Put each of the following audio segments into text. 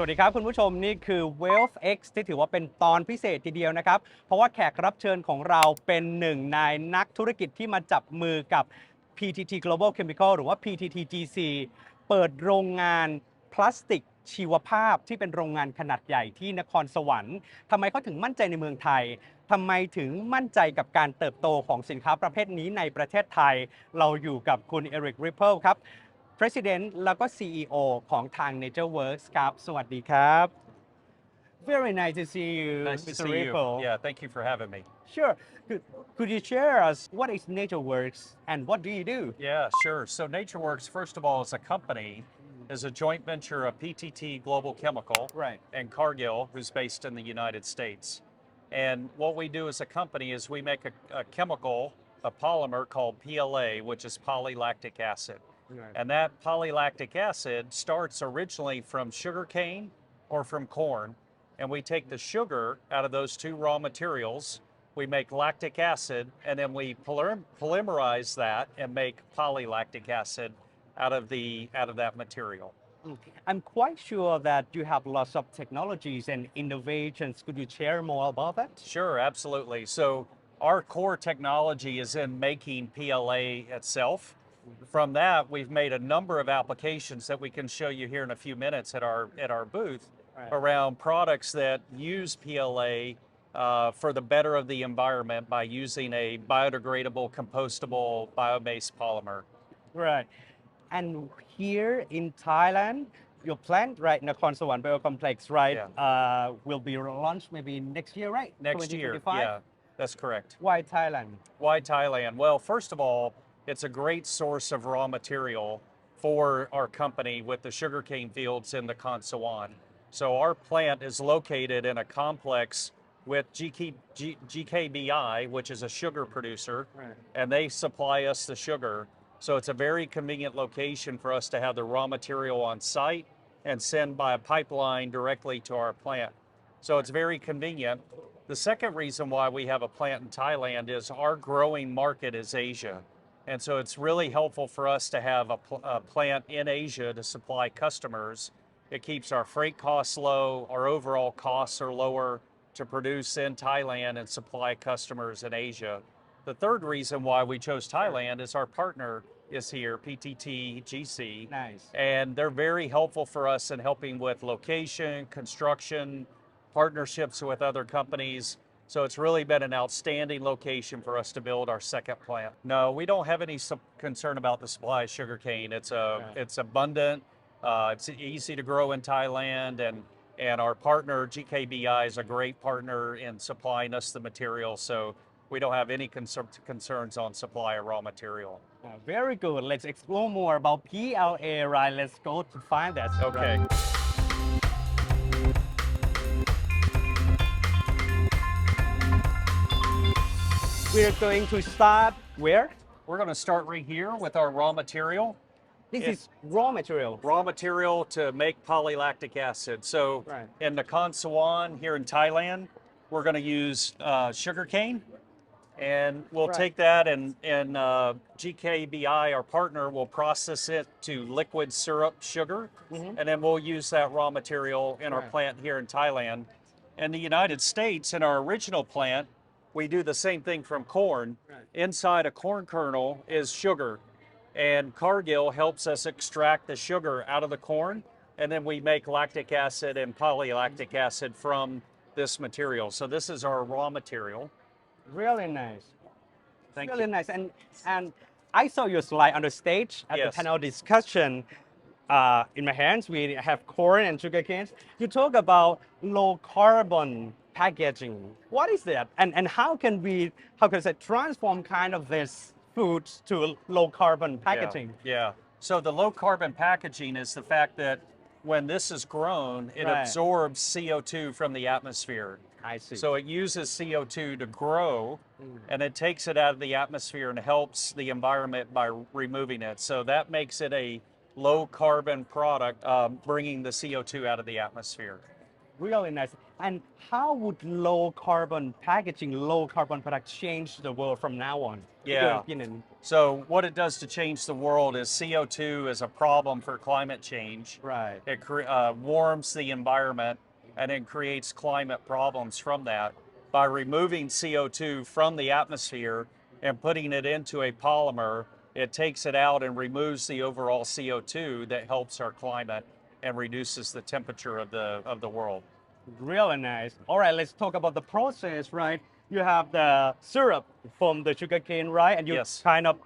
วัสดีครับคุณผู้ชมนี่คือ Wealth X ที่ถือว่าเป็นตอนพิเศษทีเดียวนะครับเพราะว่าแขกรับเชิญของเราเป็นหนึ่งในนักธุรกิจที่มาจับมือกับ PTT Global Chemical หรือว่า PTTGC เปิดโรงงานพลาสติกชีวภาพที่เป็นโรงงานขนาดใหญ่ที่นครสวรรค์ทำไมเขาถึงมั่นใจในเมืองไทยทำไมถึงมั่นใจกับการเติบโตของสินค้าประเภทนี้ในประเทศไทยเราอยู่กับคุณเอริก ริปเปิลครับ President แล้วก็ CEO ของทาง NatureWorks ครับสวัสดีครับ Very nice to see you, Nice to Mr. see you. Ripple. Yeah, thank you for having me. Sure. Could you share us what is NatureWorks and what do you do? Yeah, sure. So NatureWorks, first of all, is a company, is a joint venture of PTT Global Chemical Right. and Cargill, who's based in the United States. And what we do as a company is we make a chemical, a polymer called PLA, which is polylactic acid. Right. And that polylactic acid starts originally from sugarcane or from corn. And we take the sugar out of those two raw materials, we make lactic acid, and then we polymerize that and make polylactic acid out of that material. I'm quite sure that you have lots of technologies and innovations. Could you share more about that? Sure, absolutely. So our core technology is in making PLA itself. From that, we've made a number of applications that we can show you here in a few minutes at our booth. Right. Around products that use PLA for the better of the environment by using a biodegradable, compostable, bio-based polymer. Right. And here in Thailand, your plant, right, Nakhon Sawan Biocomplex, right, will be launched maybe next year, right? Next year, 2025? yeah, that's correct. Why Thailand? Why Thailand? Well, first of all, it's a great source of raw material for our company with the sugarcane fields in the Nakhon Sawan. So our plant is located in a complex with GKBI, which is a sugar producer, Right. and they supply us the sugar. So it's a very convenient location for us to have the raw material on site and send by a pipeline directly to our plant. So it's very convenient. The second reason why we have a plant in Thailand is our growing market is Asia. And so it's really helpful for us to have a plant in Asia to supply customers. It keeps our freight costs low, our overall costs are lower to produce in Thailand and supply customers in Asia. The third reason why we chose Thailand is our partner is here, PTT GC. Nice. And they're very helpful for us in helping with location, construction, partnerships with other companies. So it's really been an outstanding location for us to build our second plant. No, we don't have any concern about the supply of sugarcane. It's abundant. It's easy to grow in Thailand, and our partner GKBI is a great partner in supplying us the material. So we don't have any concerns on supply of raw material. Very good. Let's explore more about PLA, right? Let's go to find that. Okay. We're going to start where? We're going to start right here with our raw material. This is raw material. Raw material to make polylactic acid. So Right. in Nakhon Sawan here in Thailand, we're going to use sugarcane, and we'll Right. take that and GKBI, our partner, will process it to liquid syrup sugar, and then we'll use that raw material in our Right. plant here in Thailand. In the United States, in our original plant, we do the same thing from corn. Right. Inside a corn kernel is sugar, and Cargill helps us extract the sugar out of the corn, and then we make lactic acid and polylactic acid from this material. So this is our raw material. Really nice. Thank Really you. nice. And I saw your slide on the stage at the Yes. panel discussion. In my hands, we have corn and sugar canes. You talk about low carbon packaging. What is that? And how can I say, transform kind of this food to low carbon packaging? Yeah. So the low carbon packaging is the fact that when this is grown, it Right. absorbs CO2 from the atmosphere. I see. So it uses CO2 to grow, and it takes it out of the atmosphere and helps the environment by removing it. So that makes it a low carbon product, bringing the CO2 out of the atmosphere. Really nice. And how would low carbon packaging, low carbon products change the world from now on? In your Yeah. opinion? So what it does to change the world is CO2 is a problem for climate change. Right. It warms the environment and it creates climate problems from that. By removing CO2 from the atmosphere and putting it into a polymer, it takes it out and removes the overall CO2 that helps our climate and reduces the temperature of the world. Really nice. All right, let's talk about the process, right? You have the syrup from the sugarcane, right? And you Yes. kind of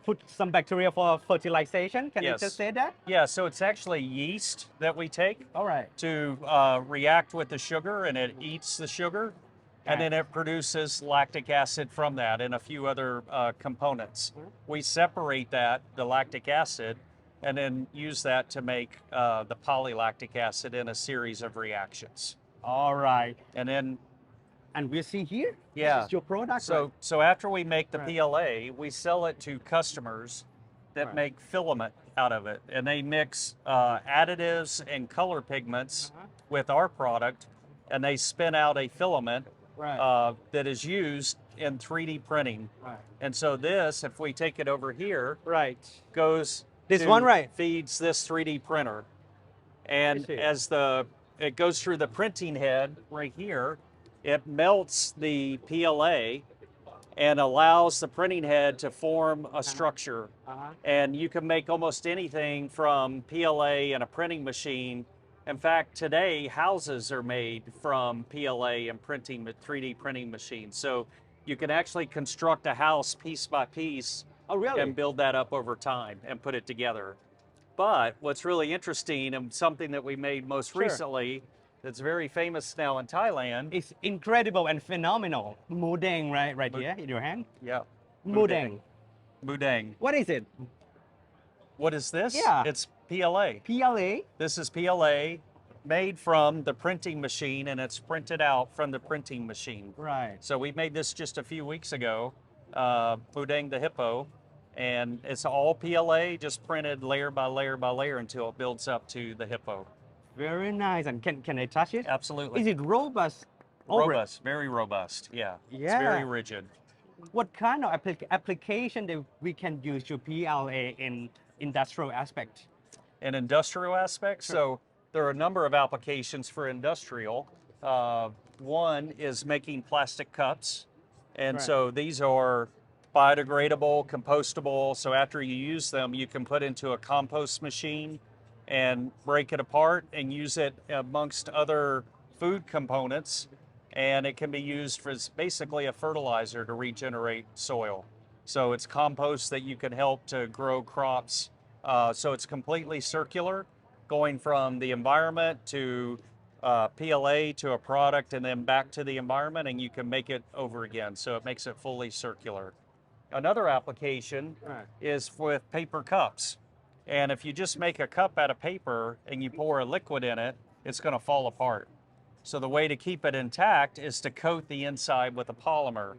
put some bacteria for fertilization. Can you Yes. just say that? Yeah, so it's actually yeast that we take All right. to react with the sugar, and it eats the sugar, and Okay. then it produces lactic acid from that and a few other components. We separate that, the lactic acid, and then use that to make the polylactic acid in a series of reactions. All right. And then, And we see here, yeah, this is your product. so after we make the Right. PLA, we sell it to customers that Right. make filament out of it, and they mix additives and color pigments with our product, and they spin out a filament Right. that is used in 3D printing. Right. And so this, if we take it over here, Right. goes This to- one, right? feeds this 3D printer, and see. as it goes through the printing head right here, it melts the PLA and allows the printing head to form a structure. Uh-huh. And you can make almost anything from PLA in a printing machine. In fact, today houses are made from PLA and 3D printing machines. So you can actually construct a house piece by piece Oh, really? and build that up over time and put it together. But what's really interesting, and something that we made most Sure. recently that's very famous now in Thailand. It's incredible and phenomenal. Mudeng, right here in your hand. Yeah. Mudeng. Mudeng. What is it? What is this? Yeah. It's PLA. PLA? This is PLA made from the printing machine, and it's printed out from the printing machine. Right. So we made this just a few weeks ago, Mudeng the hippo, and it's all PLA, just printed layer by layer by layer until it builds up to the hippo. Very nice. And can I touch it? Absolutely. Is it robust? Already? Robust, very robust. Yeah. It's Yeah. very rigid. What kind of application that we can use your PLA in industrial aspect? An industrial aspect. So there are a number of applications for industrial. One is making plastic cups. And Right. so these are biodegradable, compostable. So after you use them, you can put into a compost machine and break it apart and use it amongst other food components. And it can be used as basically a fertilizer to regenerate soil. So it's compost that you can help to grow crops. So it's completely circular, going from the environment to PLA to a product and then back to the environment, and you can make it over again. So it makes it fully circular. Another application Right. is with paper cups. And if you just make a cup out of paper and you pour a liquid in it, it's going to fall apart. So the way to keep it intact is to coat the inside with a polymer.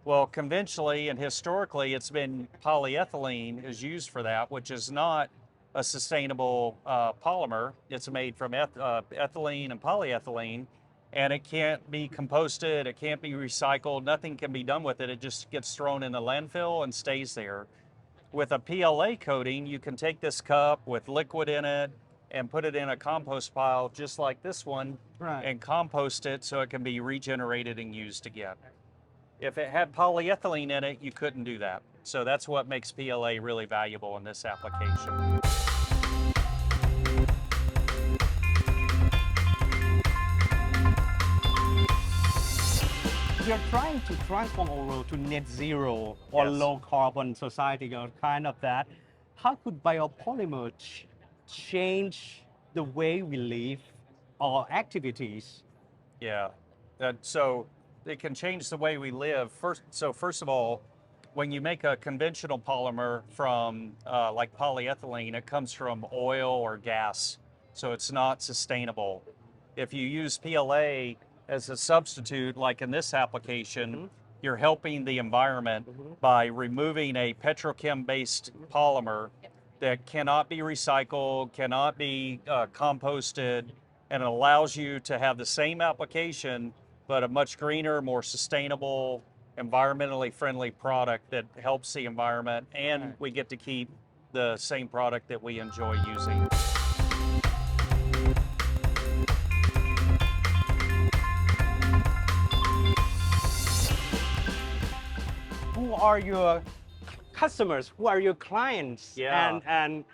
Well, conventionally and historically, it's been polyethylene is used for that, which is not a sustainable polymer. It's made from ethylene and polyethylene, and it can't be composted, it can't be recycled, nothing can be done with it. It just gets thrown in the landfill and stays there. With a PLA coating, you can take this cup with liquid in it and put it in a compost pile just like this one, Right. and compost it so it can be regenerated and used again. If it had polyethylene in it, you couldn't do that. So that's what makes PLA really valuable in this application. You're trying to transform our world to net zero or Yes. low carbon society or kind of that. How could biopolymer change the way we live or activities? Yeah. So it can change the way we live. First of all, when you make a conventional polymer from like polyethylene, it comes from oil or gas. So it's not sustainable. If you use PLA as a substitute, like in this application, you're helping the environment by removing a petrochem-based polymer that cannot be recycled, cannot be composted, and it allows you to have the same application, but a much greener, more sustainable, environmentally friendly product that helps the environment, and Right. we get to keep the same product that we enjoy using. Who are your customers? Who are your clients? Yeah. And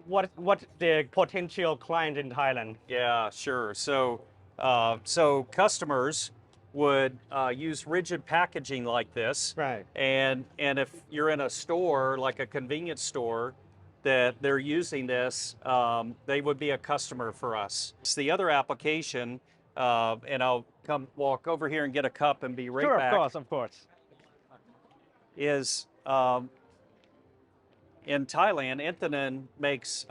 what the potential client in Thailand? Yeah, sure. So customers would use rigid packaging like this, Right. and if you're in a store like a convenience store that they're using this, they would be a customer for us. It's the other application, and I'll come walk over here and get a cup and be right Sure, back. of course. Is in Thailand, Intanon makes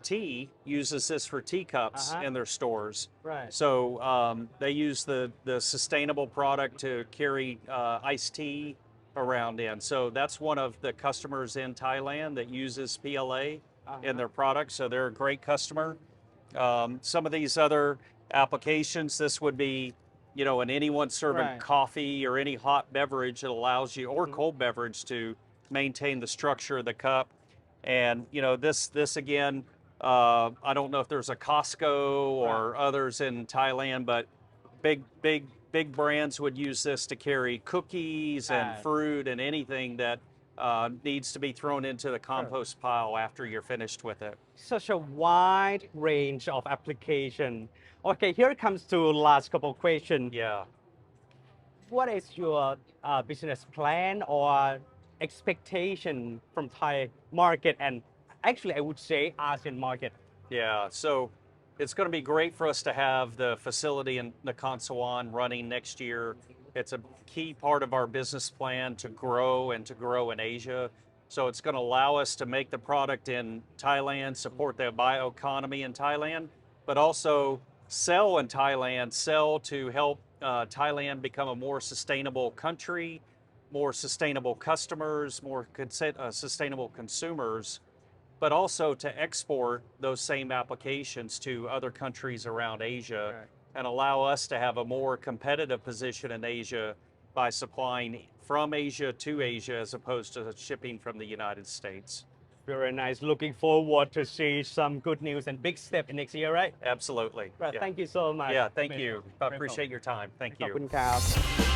tea, uses this for teacups Uh-huh. in their stores. Right. So they use the sustainable product to carry iced tea around in. So that's one of the customers in Thailand that uses PLA in their product. So they're a great customer. Some of these other applications, this would be, you know, in anyone serving Right. coffee or any hot beverage that allows you, or cold beverage, to maintain the structure of the cup. And you know, this again, I don't know if there's a Costco or others in Thailand, but big brands would use this to carry cookies and Right. fruit and anything that needs to be thrown into the compost pile after you're finished with it. Such a wide range of application. Okay, here comes to last couple questions. Yeah. What is your business plan or expectation from Thai market and actually I would say ASEAN market? Yeah, so it's going to be great for us to have the facility in Nakhon Sawan running next year. It's a key part of our business plan to grow and to grow in Asia. So it's going to allow us to make the product in Thailand, support the bioeconomy in Thailand, but also sell in Thailand, sell to help Thailand become a more sustainable country, more sustainable customers, more sustainable consumers, but also to export those same applications to other countries around Asia. Right. And allow us to have a more competitive position in Asia by supplying from Asia to Asia as opposed to shipping from the United States. Very nice. Looking forward to see some good news and big step in next year, right? Absolutely. Right. Yeah. Thank you so much. Yeah, thank you. I Grateful. appreciate your time. Thank ขอบ you. คุณครับ